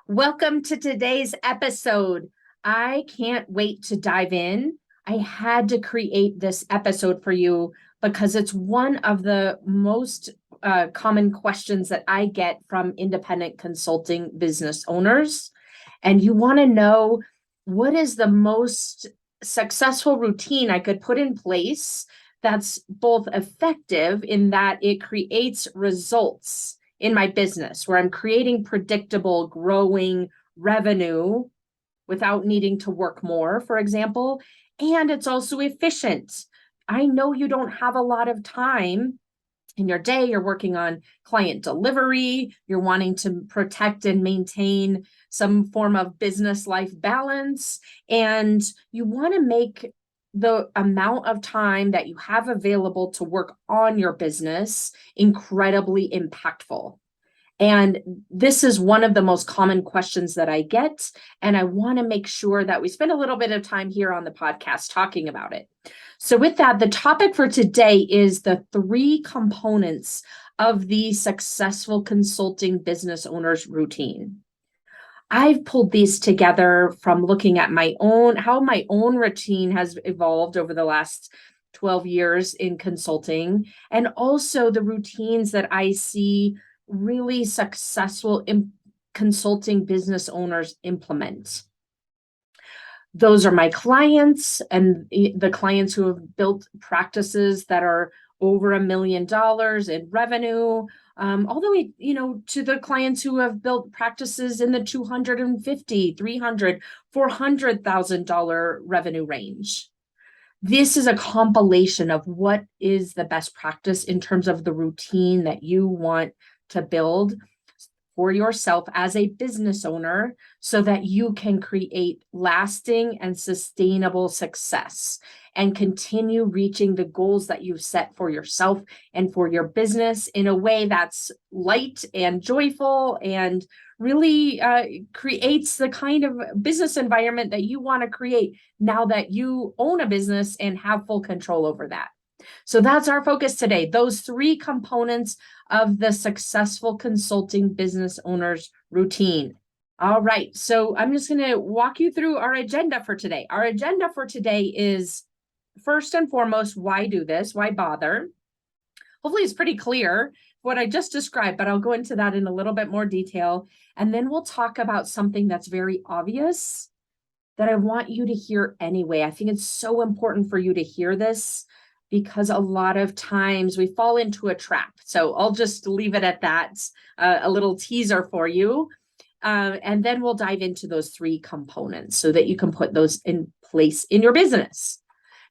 Welcome to today's episode. I can't wait to dive in. I had to create this episode for you because it's one of the most common questions that I get from independent consulting business owners. And you want to know what is the most successful routine I could put in place that's both effective in that it creates results in my business where I'm creating predictable, growing revenue without needing to work more, for example. And it's also efficient. I know you don't have a lot of time in your day. You're working on client delivery, you're wanting to protect and maintain some form of business life balance, and you want to make the amount of time that you have available to work on your business incredibly impactful. And this is one of the most common questions that I get. And I want to make sure that we spend a little bit of time here on the podcast talking about it. So, with that, the topic for today is the three components of the successful consulting business owner's routine. I've pulled these together from looking at how my own routine has evolved over the last 12 years in consulting, and also the routines that I see really successful consulting business owners implement. Those are my clients and the clients who have built practices that are over $1 million in revenue, all the way, to the clients who have built practices in the 250, 300, $400,000 revenue range. This is a compilation of what is the best practice in terms of the routine that you want to build for yourself as a business owner so that you can create lasting and sustainable success and continue reaching the goals that you've set for yourself and for your business in a way that's light and joyful and really creates the kind of business environment that you want to create now that you own a business and have full control over that. So that's our focus today, those three components of the successful consulting business owner's routine. All right, so I'm just going to walk you through our agenda for today. Our agenda for today is, first and foremost, why do this? Why bother? Hopefully it's pretty clear what I just described, but I'll go into that in a little bit more detail. And then we'll talk about something that's very obvious that I want you to hear anyway. I think it's so important for you to hear this because a lot of times we fall into a trap. So I'll just leave it at that, a little teaser for you. And then we'll dive into those three components so that you can put those in place in your business.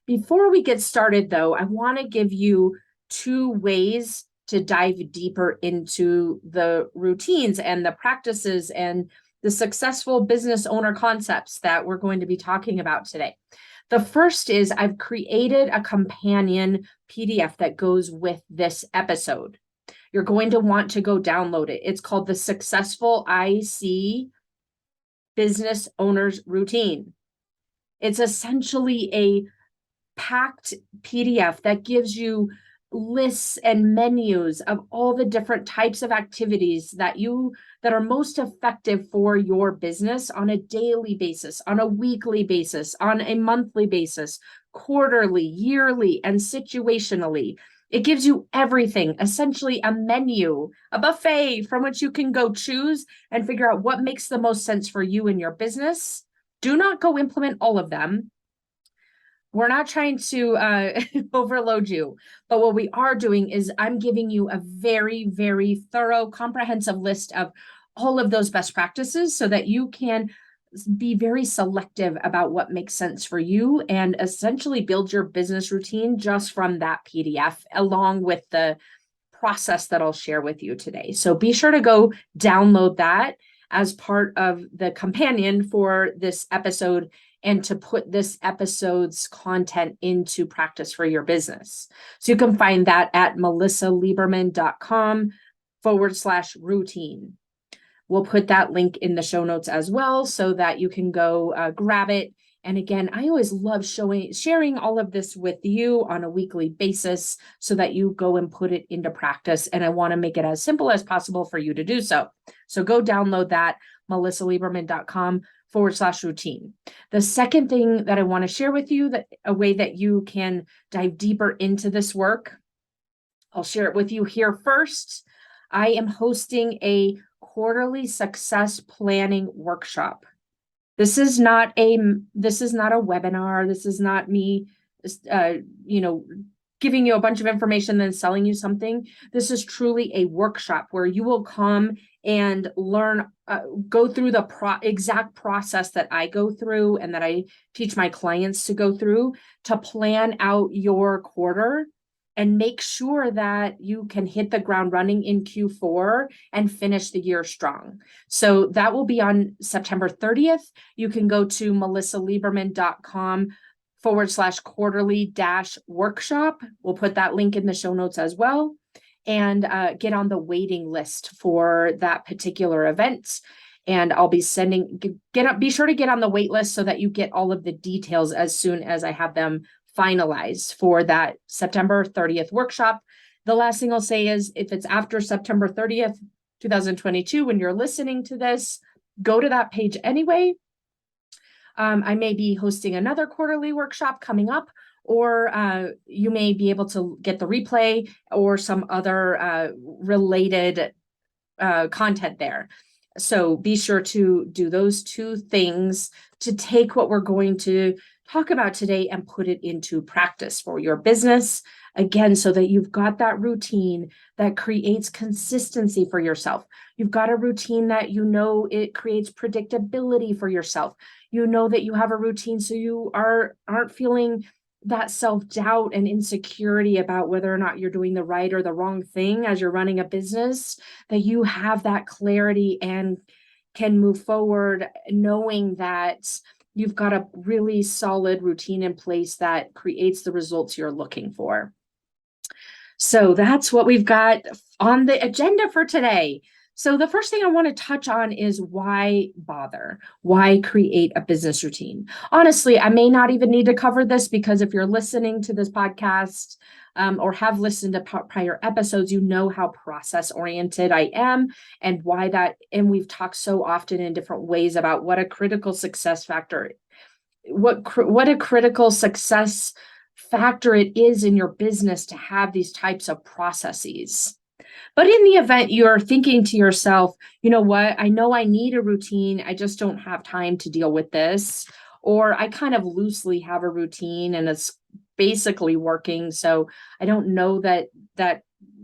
Before we get started, though, I want to give you two ways to dive deeper into the routines and the practices and the successful business owner concepts that we're going to be talking about today. The first is I've created a companion PDF that goes with this episode. You're going to want to go download it. It's called the Successful IC Business Owner's Routine. It's essentially a packed PDF that gives you lists and menus of all the different types of activities that are most effective for your business on a daily basis, on a weekly basis, on a monthly basis, quarterly, yearly, and situationally. It gives you everything, essentially a menu, a buffet from which you can go choose and figure out what makes the most sense for you and your business. Do not go implement all of them. We're not trying to overload you, but what we are doing is I'm giving you a very, very thorough, comprehensive list of all of those best practices so that you can be very selective about what makes sense for you and essentially build your business routine just from that PDF, along with the process that I'll share with you today. So be sure to go download that as part of the companion for this episode and to put this episode's content into practice for your business. So you can find that at melissalieberman.com/routine. We'll put that link in the show notes as well so that you can go grab it And again, I always love sharing all of this with you on a weekly basis so that you go and put it into practice. And I want to make it as simple as possible for you to do so. So go download that, melissalieberman.com/routine. The second thing that I want to share with you, that a way that you can dive deeper into this work, I'll share it with you here first. I am hosting a quarterly success planning workshop. This is not a webinar. This is not me, giving you a bunch of information, then selling you something. This is truly a workshop where you will come and learn, go through the exact process that I go through and that I teach my clients to go through to plan out your quarter and make sure that you can hit the ground running in Q4 and finish the year strong. So that will be on September 30th. You can go to melissalieberman.com/quarterly-workshop. We'll put that link in the show notes as well, and get on the waiting list for that particular event. And I'll be be sure to get on the wait list so that you get all of the details as soon as I have them finalized for that September 30th workshop. The last thing I'll say is, if it's after September 30th, 2022, when you're listening to this, go to that page anyway. I may be hosting another quarterly workshop coming up, or you may be able to get the replay or some other related content there. So be sure to do those two things to take what we're going to talk about today and put it into practice for your business. Again, so that you've got that routine that creates consistency for yourself. You've got a routine that it creates predictability for yourself. You know that you have a routine so you aren't feeling that self-doubt and insecurity about whether or not you're doing the right or the wrong thing as you're running a business, that you have that clarity and can move forward knowing that you've got a really solid routine in place that creates the results you're looking for. So that's what we've got on the agenda for today. So the first thing I want to touch on is why bother? Why create a business routine? Honestly, I may not even need to cover this, because if you're listening to this podcast or have listened to prior episodes, you know how process oriented I am and why that. And we've talked so often in different ways about what a critical success factor, what a critical success factor it is in your business to have these types of processes. But in the event you're thinking to yourself, you know what, I know I need a routine, I just don't have time to deal with this, or I kind of loosely have a routine and it's basically working, so I don't know that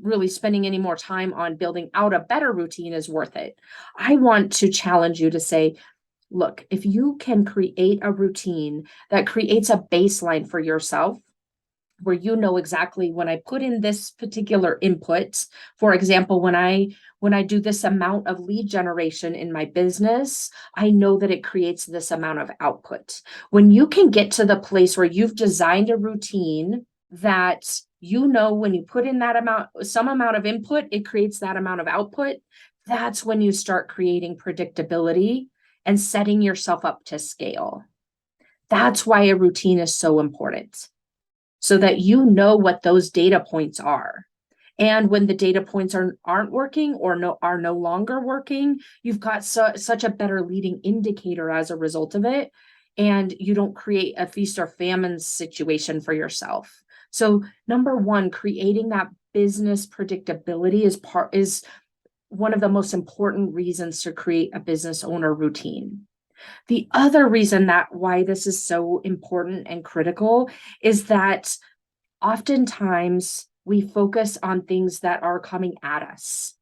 really spending any more time on building out a better routine is worth it. I want to challenge you to say, look, if you can create a routine that creates a baseline for yourself, where you know exactly, when I put in this particular input, for example, when I do this amount of lead generation in my business, I know that it creates this amount of output. When you can get to the place where you've designed a routine that you know when you put in some amount of input, it creates that amount of output, that's when you start creating predictability and setting yourself up to scale. That's why a routine is so important, so that you know what those data points are. And when the data points aren't working or are no longer working, you've got such a better leading indicator as a result of it, and you don't create a feast or famine situation for yourself. So number one, creating that business predictability is one of the most important reasons to create a business owner routine. The other reason why this is so important and critical is that oftentimes we focus on things that are coming at us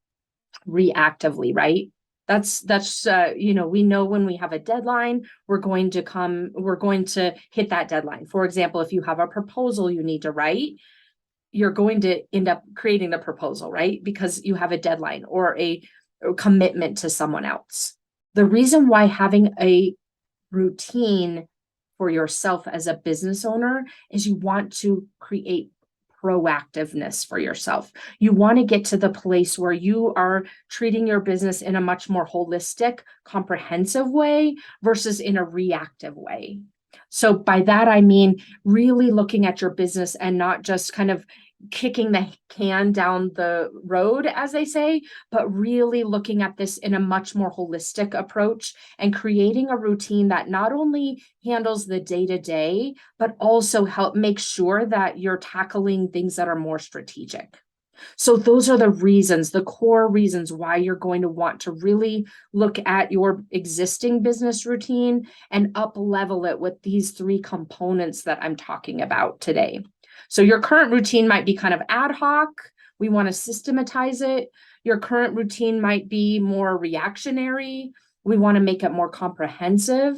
reactively, right? That's we know when we have a deadline, we're going to hit that deadline. For example, if you have a proposal you need to write, you're going to end up creating the proposal, right? Because you have a deadline or a commitment to someone else. The reason why having a routine for yourself as a business owner is you want to create proactiveness for yourself. You want to get to the place where you are treating your business in a much more holistic, comprehensive way versus in a reactive way. So by that, I mean really looking at your business and not just kind of kicking the can down the road, as they say, but really looking at this in a much more holistic approach and creating a routine that not only handles the day to day, but also help make sure that you're tackling things that are more strategic. So those are the reasons, the core reasons why you're going to want to really look at your existing business routine and up level it with these three components that I'm talking about today. So your current routine might be kind of ad hoc. We want to systematize it. Your current routine might be more reactionary. We want to make it more comprehensive.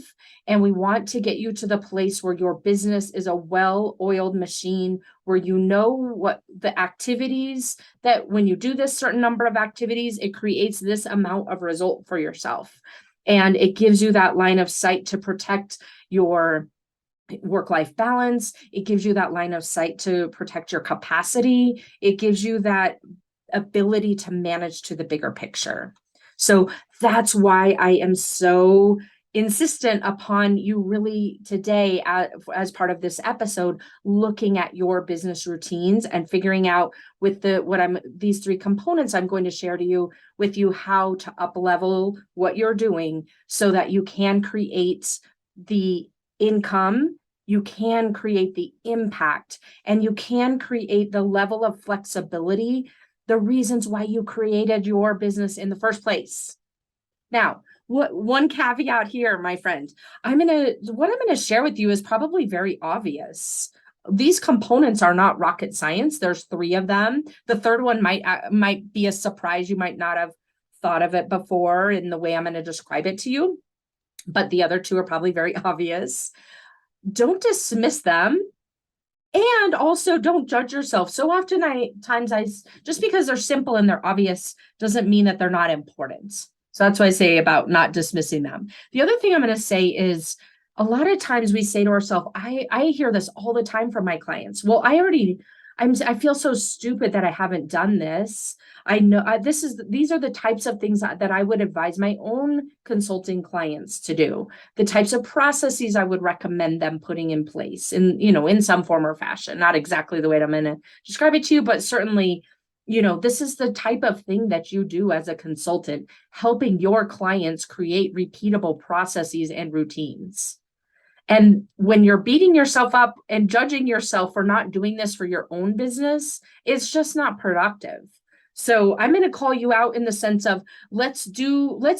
And we want to get you to the place where your business is a well-oiled machine, where you know what the activities that when you do this certain number of activities, it creates this amount of result for yourself. And it gives you that line of sight to protect your work-life balance. It gives you that line of sight to protect your capacity. It gives you that ability to manage to the bigger picture. So that's why I am so insistent upon you really today, as part of this episode, looking at your business routines and figuring out with these three components I'm going to share with you how to up level what you're doing so that you can create the income, you can create the impact, and you can create the level of flexibility, the reasons why you created your business in the first place. Now, one caveat here, my friend, what I'm gonna share with you is probably very obvious. These components are not rocket science. There's three of them. The third one might be a surprise. You might not have thought of it before in the way I'm going to describe it to you, but the other two are probably very obvious. Don't dismiss them. And also don't judge yourself. So often just because they're simple and they're obvious doesn't mean that they're not important. So that's what I say about not dismissing them. The other thing I'm going to say is a lot of times we say to ourselves, I hear this all the time from my clients. Well, I feel so stupid that I haven't done this. I know these are the types of things that I would advise my own consulting clients to do, the types of processes I would recommend them putting in place in some form or fashion, not exactly the way I'm going to describe it to you, but certainly, this is the type of thing that you do as a consultant, helping your clients create repeatable processes and routines. And when you're beating yourself up and judging yourself for not doing this for your own business, it's just not productive. So I'm going to call you out in the sense of let's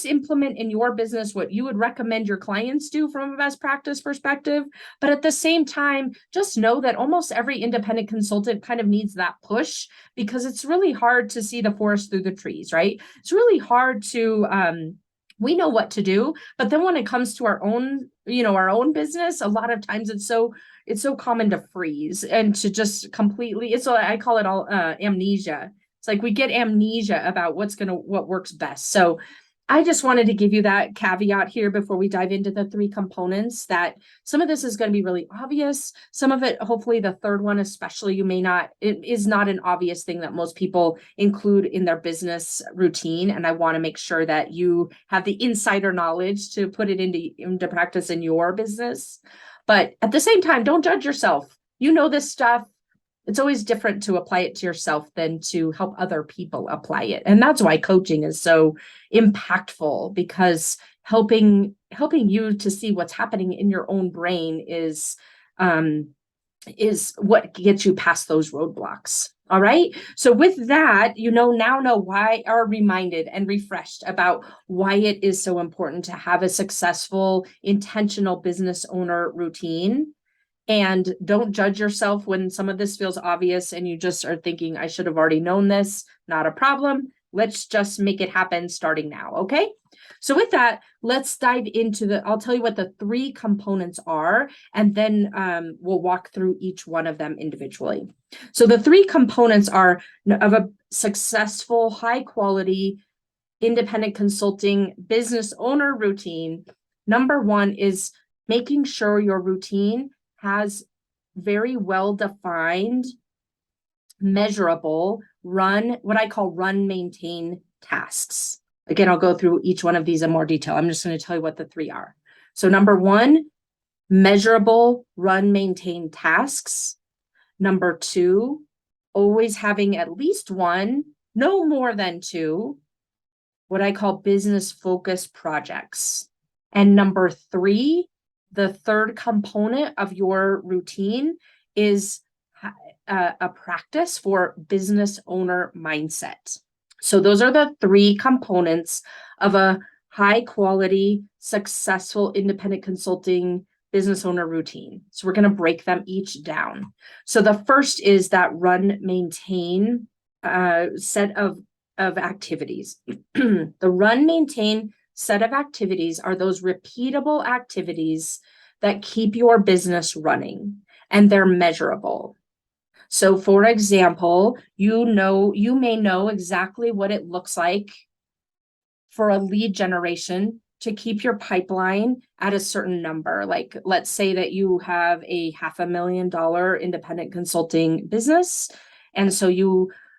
implement in your business what you would recommend your clients do from a best practice perspective. But at the same time, just know that almost every independent consultant kind of needs that push, because it's really hard to see the forest through the trees, right? It's really hard to, we know what to do, but then when it comes to our own business, a lot of times it's so common to freeze and to just completely, I call it all amnesia. It's like we get amnesia about what works best. So I just wanted to give you that caveat here before we dive into the three components, that some of this is going to be really obvious. Some of it, hopefully the third one, especially, it is not an obvious thing that most people include in their business routine. And I want to make sure that you have the insider knowledge to put it into practice in your business. But at the same time, don't judge yourself. You know this stuff. It's always different to apply it to yourself than to help other people apply it. And that's why coaching is so impactful, because helping you to see what's happening in your own brain is what gets you past those roadblocks. All right. So with that, now know why, are reminded and refreshed about why it is so important to have a successful, intentional business owner routine. And don't judge yourself when some of this feels obvious and you just are thinking, I should have already known this. Not a problem. Let's just make it happen starting now. Okay. So with that, let's dive into I'll tell you what the three components are, and then we'll walk through each one of them individually. So the three components are of a successful, high quality, independent consulting business owner routine. Number one is making sure your routine has very well-defined, measurable, what I call run, maintain tasks. Again, I'll go through each one of these in more detail. I'm just going to tell you what the three are. So number one, Measurable run, maintain tasks. Number 2, always having at least one, no more than 2, what I call business focus projects. And number 3, the third component of your routine is a practice for business owner mindset. So those are the 3 components of a high quality, successful independent consulting business owner routine. So we're going to break them each down. So the first is that run, maintain set of activities. The run, maintain set of activities are those repeatable activities that keep your business running, and they're measurable. So for example, you may know exactly what it looks like for a lead generation to keep your pipeline at a certain number. Like, let's say that you have a $500,000 independent consulting business. And so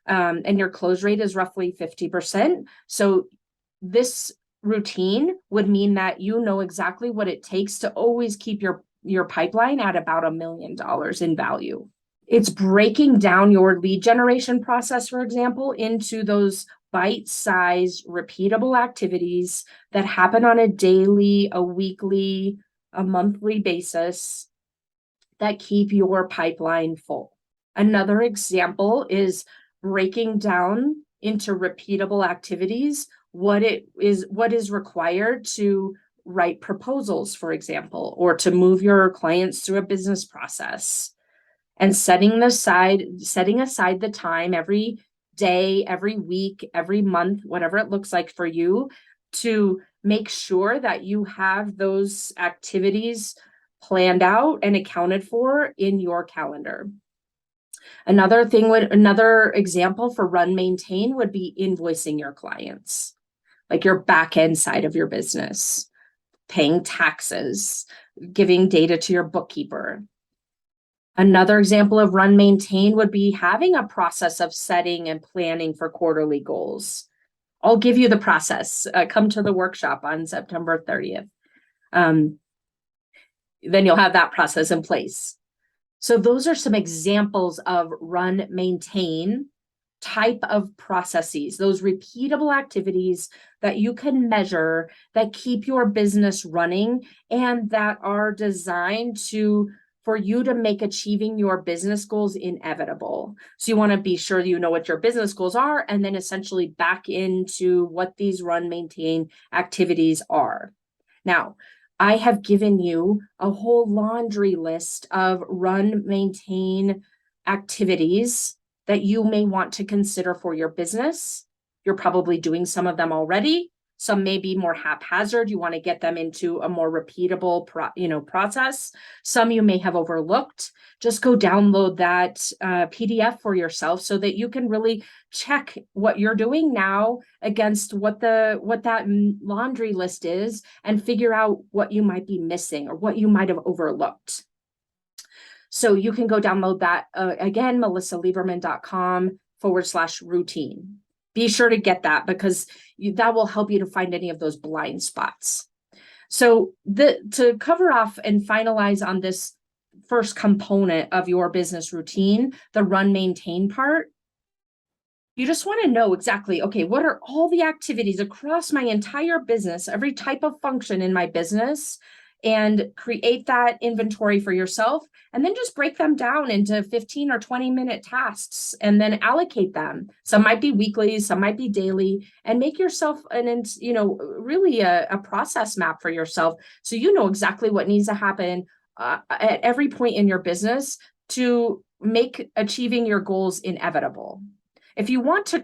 and your close rate is roughly 50%. So this routine would mean that you know exactly what it takes to always keep your pipeline at about $1 million in value. It's breaking down your lead generation process, for example, into those bite-sized, repeatable activities that happen on a daily, a weekly, a monthly basis that keep your pipeline full. Another example is breaking down into repeatable activities what is required to write proposals, for example, or to move your clients through a business process. And setting aside the time every day, every week, every month, whatever it looks like for you, to make sure that you have those activities planned out and accounted for in your calendar. Another example for run, maintain would be invoicing your clients, like your back end side of your business, paying taxes, giving data to your bookkeeper. Another example of run, maintain would be having a process of setting and planning for quarterly goals. I'll give you the process. Come to the workshop on September 30th. Then you'll have that process in place. So those are some examples of run, maintain type of processes, those repeatable activities that you can measure that keep your business running and that are designed for you to make achieving your business goals inevitable. So you want to be sure you know what your business goals are, and then essentially back into what these run, maintain activities are. Now, I have given you a whole laundry list of run, maintain activities that you may want to consider for your business. You're probably doing some of them already. Some may be more haphazard. You want to get them into a more repeatable process. Some you may have overlooked. Just go download that PDF for yourself so that you can really check what you're doing now against what that laundry list is and figure out what you might be missing or what you might have overlooked. So you can go download that again, melissalieberman.com/routine. Be sure to get that because that will help you to find any of those blind spots. So to cover off and finalize on this first component of your business routine, the run, maintain part, you just want to know exactly, okay, what are all the activities across my entire business, every type of function in my business, and create that inventory for yourself, and then just break them down into 15 or 20-minute tasks and then allocate them. Some might be weekly, some might be daily, and make yourself really a process map for yourself so you know exactly what needs to happen at every point in your business to make achieving your goals inevitable. If you want to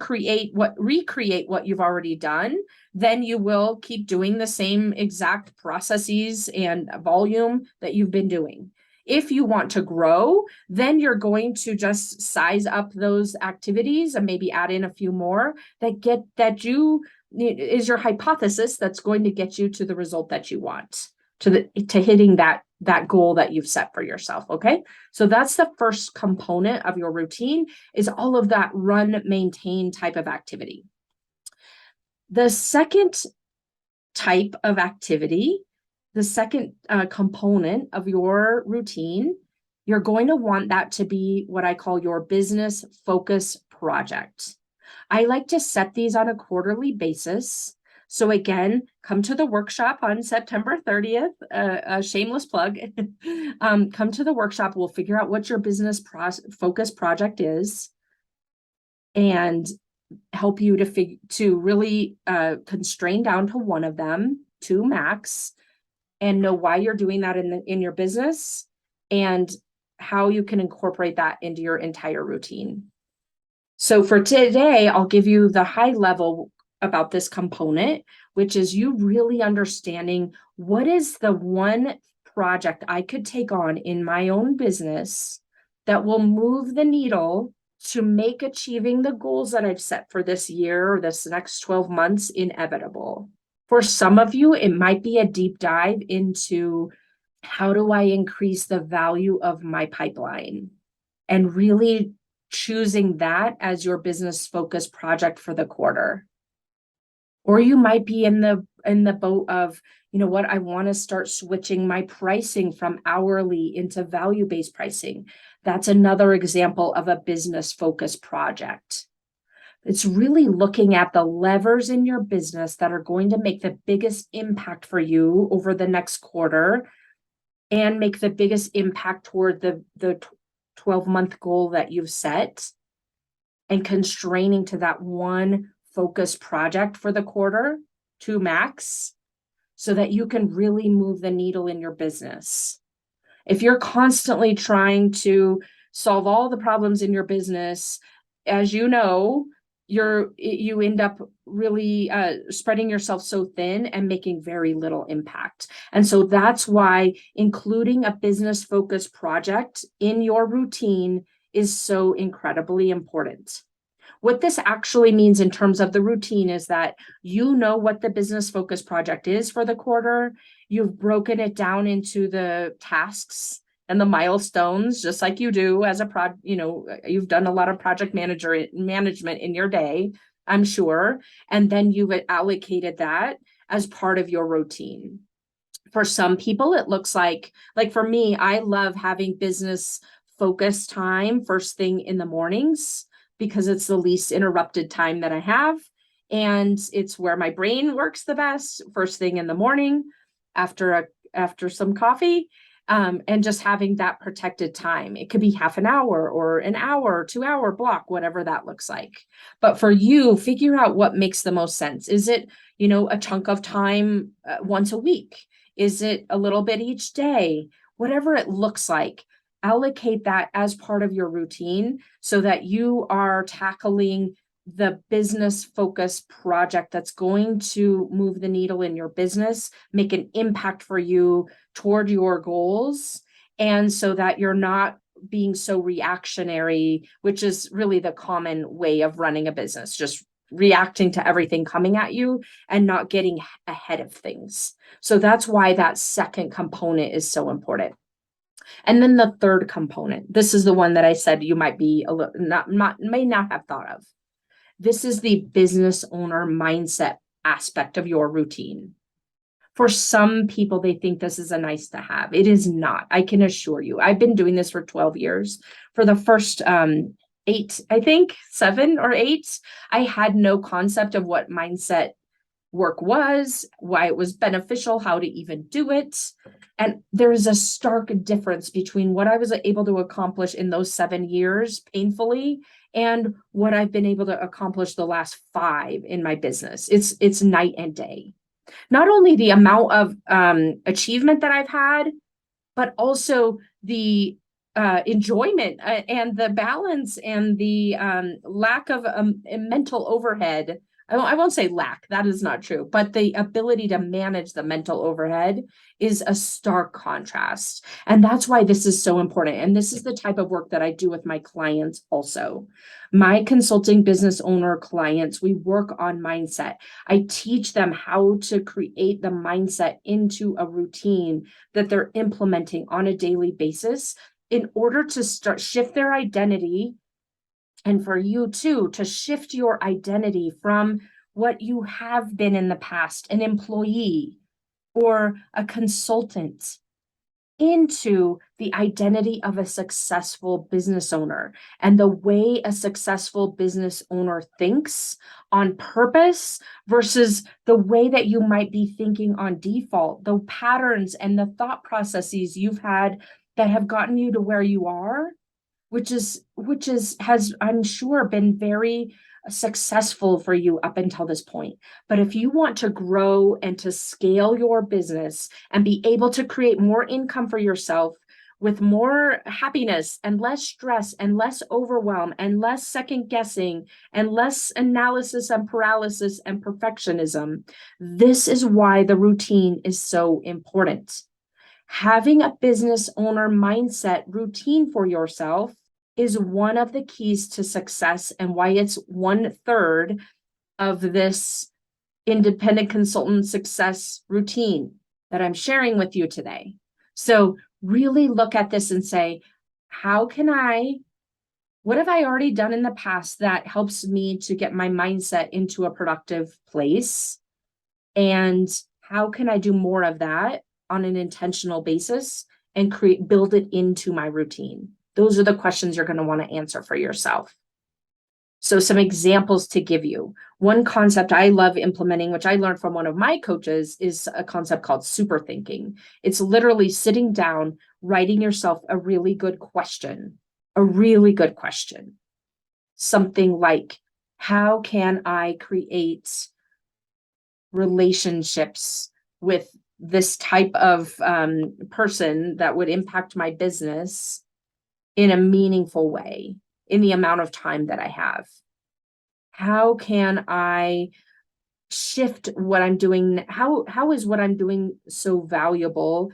recreate what you've already done, then you will keep doing the same exact processes and volume that you've been doing. If you want to grow, then you're going to just size up those activities and maybe add in a few more is your hypothesis that's going to get you to the result that you want, to hitting that goal that you've set for yourself. Okay. So that's the first component of your routine, is all of that run, maintain type of activity. The second type of activity, the second component of your routine, you're going to want that to be what I call your business focus project. I like to set these on a quarterly basis. So again, come to the workshop on September 30th, a shameless plug. Come to the workshop. We'll figure out what your business focus project is and help you to really constrain down to one of them, two max, and know why you're doing that in your business and how you can incorporate that into your entire routine. So for today, I'll give you the high level about this component, which is you really understanding what is the one project I could take on in my own business that will move the needle to make achieving the goals that I've set for this year or this next 12 months inevitable. For some of you, it might be a deep dive into how do I increase the value of my pipeline, and really choosing that as your business focus project for the quarter. Or you might be in the boat of, you know what, I want to start switching my pricing from hourly into value-based pricing. That's another example of a business focus project. It's really looking at the levers in your business that are going to make the biggest impact for you over the next quarter and make the biggest impact toward the 12-month goal that you've set, and constraining to that one focus project for the quarter, two max, so that you can really move the needle in your business. If you're constantly trying to solve all the problems in your business, as you know, you end up really spreading yourself so thin and making very little impact. And so that's why including a business focused project in your routine is so incredibly important. What this actually means in terms of the routine is that you know what the business focus project is for the quarter. You've broken it down into the tasks and the milestones, just like you do as you've done a lot of project management in your day, I'm sure. And then you've allocated that as part of your routine. For some people, it looks like for me, I love having business focus time first thing in the mornings because it's the least interrupted time that I have. And it's where my brain works the best first thing in the morning after some coffee. And just having that protected time. It could be half an hour or an hour, 2-hour block, whatever that looks like. But for you, figure out what makes the most sense. Is it, a chunk of time once a week? Is it a little bit each day? Whatever it looks like, allocate that as part of your routine so that you are tackling the business focus project that's going to move the needle in your business, make an impact for you toward your goals, and so that you're not being so reactionary, which is really the common way of running a business, just reacting to everything coming at you and not getting ahead of things. So that's why that second component is so important. And then the third component, this is the one that I said you might be may not have thought of. This is the business owner mindset aspect of your routine. For some people, they think this is a nice to have. It is not. I can assure you. I've been doing this for 12 years. For the first 8, I think 7 or 8, I had no concept of what mindset work was, why it was beneficial, how to even do it. And there is a stark difference between what I was able to accomplish in those 7 years painfully and what I've been able to accomplish the last 5 in my business. It's night and day. Not only the amount of achievement that I've had, but also the enjoyment and the balance and the lack of mental overhead. I won't say lack, that is not true, but the ability to manage the mental overhead is a stark contrast. And that's why this is so important. And this is the type of work that I do with my clients also. My consulting business owner clients, we work on mindset. I teach them how to create the mindset into a routine that they're implementing on a daily basis in order to shift their identity. And for you too, to shift your identity from what you have been in the past, an employee or a consultant into the identity of a successful business owner and the way a successful business owner thinks on purpose versus the way that you might be thinking on default, the patterns and the thought processes you've had that have gotten you to where you are, which is has, I'm sure, been very successful for you up until this point. But if you want to grow and to scale your business and be able to create more income for yourself with more happiness and less stress and less overwhelm and less second guessing and less analysis and paralysis and perfectionism, this is why the routine is so important. Having a business owner mindset routine for yourself is one of the keys to success and why it's 1/3 of this independent consultant success routine that I'm sharing with you today. So really look at this and say, what have I already done in the past that helps me to get my mindset into a productive place? And how can I do more of that on an intentional basis and build it into my routine? Those are the questions you're going to want to answer for yourself. So some examples to give you. One concept I love implementing, which I learned from one of my coaches, is a concept called super thinking. It's literally sitting down, writing yourself a really good question, Something like, how can I create relationships with this type of person that would impact my business in a meaningful way in the amount of time that I have? How can I shift what I'm doing? How is what I'm doing so valuable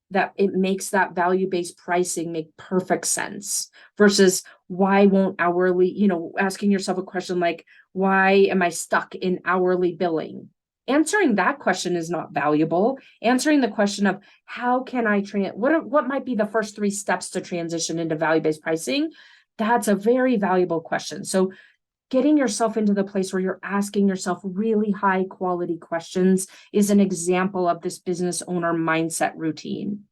that it makes that value-based pricing make perfect sense versus why won't hourly, asking yourself a question like, why am I stuck in hourly billing? Answering that question is not valuable. Answering the question of how can I what might be the first 3 steps to transition into value-based pricing? That's a very valuable question. So getting yourself into the place where you're asking yourself really high quality questions is an example of this business owner mindset routine.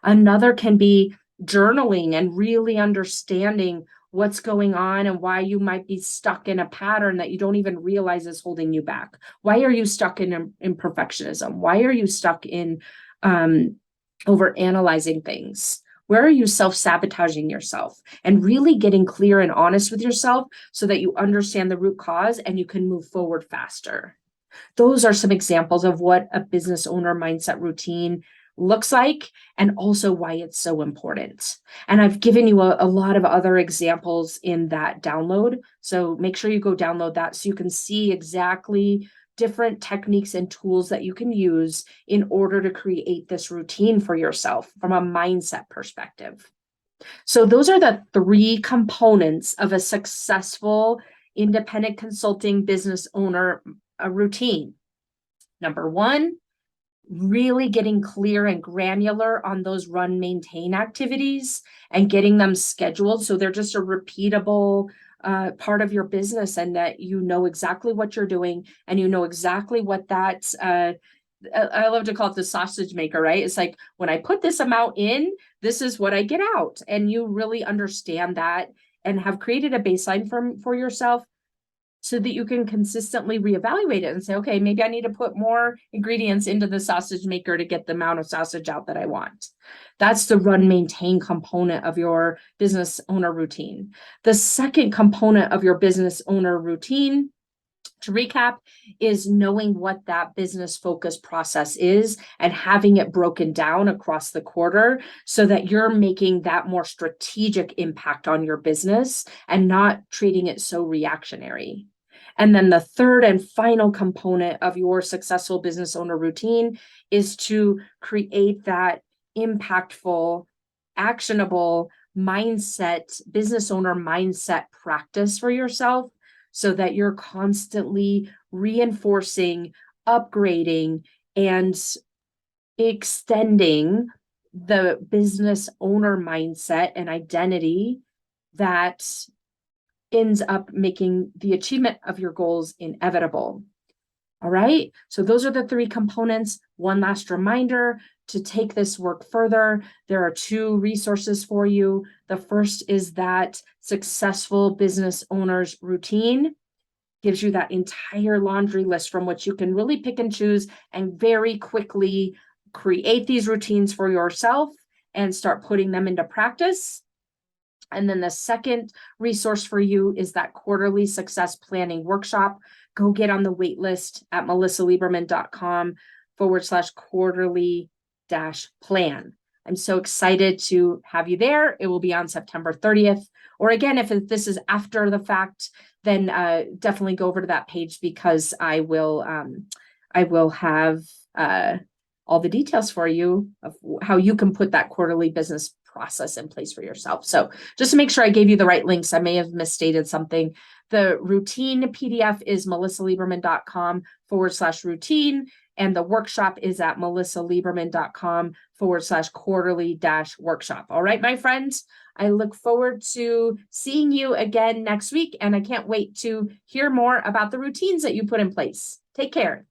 Another can be journaling and really understanding what's going on and why you might be stuck in a pattern that you don't even realize is holding you back. Why are you stuck in perfectionism? Why are you stuck in over analyzing things? Where are you self-sabotaging yourself? And really getting clear and honest with yourself so that you understand the root cause and you can move forward faster. Those are some examples of what a business owner mindset routine looks like and also why it's so important. And I've given you a lot of other examples in that download. So make sure you go download that so you can see exactly different techniques and tools that you can use in order to create this routine for yourself from a mindset perspective. So those are the 3 components of a successful independent consulting business owner routine. Number 1, really getting clear and granular on those run maintain activities and getting them scheduled so they're just a repeatable part of your business and that you know exactly what you're doing and you know exactly what that I love to call it the sausage maker, right? It's like when I put this amount in, this is what I get out, and you really understand that and have created a baseline for yourself so that you can consistently reevaluate it and say, okay, maybe I need to put more ingredients into the sausage maker to get the amount of sausage out that I want. That's the run maintain component of your business owner routine. The second component of your business owner routine, to recap, is knowing what that business focus process is and having it broken down across the quarter so that you're making that more strategic impact on your business and not treating it so reactionary. And then the third and final component of your successful business owner routine is to create that impactful, actionable mindset, business owner mindset practice for yourself so that you're constantly reinforcing, upgrading, and extending the business owner mindset and identity that ends up making the achievement of your goals inevitable. All right. So those are the three components. One last reminder to take this work further. There are two resources for you. The first is that Successful Business Owners Routine. Gives you that entire laundry list from which you can really pick and choose and very quickly create these routines for yourself and start putting them into practice. And then the second resource for you is that quarterly success planning workshop. Go get on the wait list at melissalieberman.com/quarterly plan. I'm so excited to have you there. It will be on September 30th. Or again, if this is after the fact, then definitely go over to that page because I will have all the details for you of how you can put that quarterly business process in place for yourself. So just to make sure I gave you the right links, I may have misstated something. The routine PDF is melissalieberman.com/routine. And the workshop is at melissalieberman.com/quarterly-workshop. All right, my friends, I look forward to seeing you again next week. And I can't wait to hear more about the routines that you put in place. Take care.